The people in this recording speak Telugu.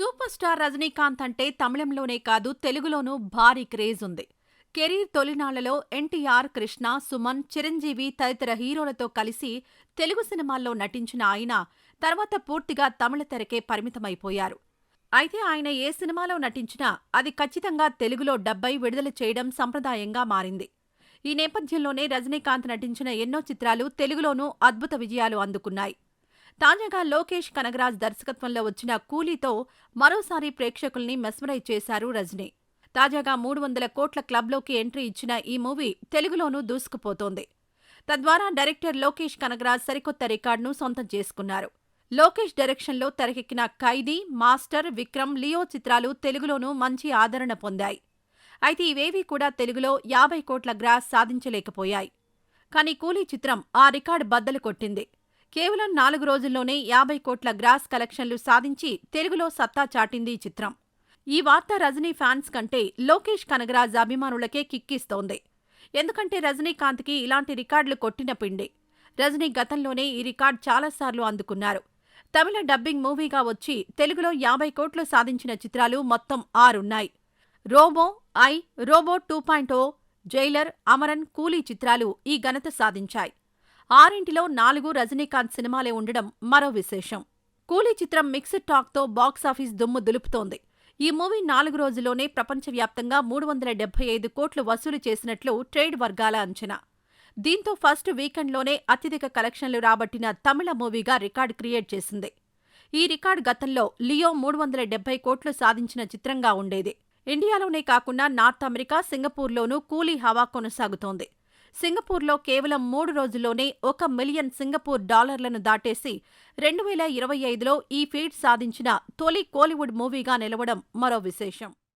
సూపర్ స్టార్ రజనీకాంత్ అంటే తమిళంలోనే కాదు తెలుగులోనూ భారీ క్రేజ్ ఉంది. కెరీర్ తొలినాళ్లలో ఎన్టీఆర్, కృష్ణ, సుమన్, చిరంజీవి తదితర హీరోలతో కలిసి తెలుగు సినిమాల్లో నటించిన ఆయన తర్వాత పూర్తిగా తమిళ తెరకే పరిమితమైపోయారు. అయితే ఆయన ఏ సినిమాలో నటించినా అది ఖచ్చితంగా తెలుగులో డబ్బై విడుదల చేయడం సంప్రదాయంగా మారింది. ఈ నేపథ్యంలోనే రజనీకాంత్ నటించిన ఎన్నో చిత్రాలు తెలుగులోనూ అద్భుత విజయాలు అందుకున్నాయి. తాజాగా లోకేష్ కనగరాజ్ దర్శకత్వంలో వచ్చిన కూలీతో మరోసారి ప్రేక్షకుల్ని మెస్మరైజ్ చేశారు రజనీ. తాజాగా 300 కోట్ల క్లబ్లోకి ఎంట్రీ ఇచ్చిన ఈ మూవీ తెలుగులోనూ దూసుకుపోతోంది. తద్వారా డైరెక్టర్ లోకేష్ కనగరాజ్ సరికొత్త రికార్డును సొంతం చేసుకున్నారు. లోకేష్ డైరెక్షన్లో తెరకెక్కిన ఖైదీ, మాస్టర్, విక్రమ్, లియో చిత్రాలు తెలుగులోనూ మంచి ఆదరణ పొందాయి. అయితే ఇవేవీ కూడా తెలుగులో 50 కోట్ల గ్రాస్ సాధించలేకపోయాయి. కానీ కూలీ చిత్రం ఆ రికార్డు బద్దలు కొట్టింది. కేవలం 4 రోజుల్లోనే 50 కోట్ల గ్రాస్ కలెక్షన్లు సాధించి తెలుగులో సత్తా చాటింది ఈ చిత్రం. ఈ వార్త రజనీ ఫ్యాన్స్ కంటే లోకేష్ కనగరాజ్ అభిమానులకే కిక్కిస్తోంది. ఎందుకంటే రజనీకాంత్కి ఇలాంటి రికార్డులు కొట్టిన పిండే. రజనీ గతంలోనే ఈ రికార్డు చాలాసార్లు అందుకున్నారు. తమిళ డబ్బింగ్ మూవీగా వచ్చి తెలుగులో 50 కోట్లు సాధించిన చిత్రాలు మొత్తం 6 ఉన్నాయి. రోబో, రోబో 2.0, జైలర్, అమరన్, కూలీ చిత్రాలు ఈ ఘనత సాధించాయి. 6 4 రజనీకాంత్ సినిమాలే ఉండడం మరో విశేషం. కూలీ చిత్రం మిక్స్డ్ టాక్తో బాక్సాఫీస్ దుమ్ము దులుపుతోంది. ఈ మూవీ 4 రోజుల్లోనే ప్రపంచవ్యాప్తంగా 375 కోట్లు వసూలు చేసినట్లు ట్రేడ్ వర్గాల అంచనా. దీంతో ఫస్ట్ వీకెండ్లోనే అత్యధిక కలెక్షన్లు రాబట్టిన తమిళ మూవీగా రికార్డు క్రియేట్ చేసింది. ఈ రికార్డు గతంలో లియో 370 కోట్లు సాధించిన చిత్రంగా ఉండేది. ఇండియాలోనే కాకుండా నార్త్ అమెరికా, సింగపూర్లోనూ కూలీ హవా కొనసాగుతోంది. సింగపూర్లో కేవలం 3 రోజుల్లోనే 1 మిలియన్ సింగపూర్ డాలర్లను దాటేసి 2025లో ఈ ఫీట్ సాధించిన తొలి కోలీవుడ్ మూవీగా నిలవడం మరో విశేషం.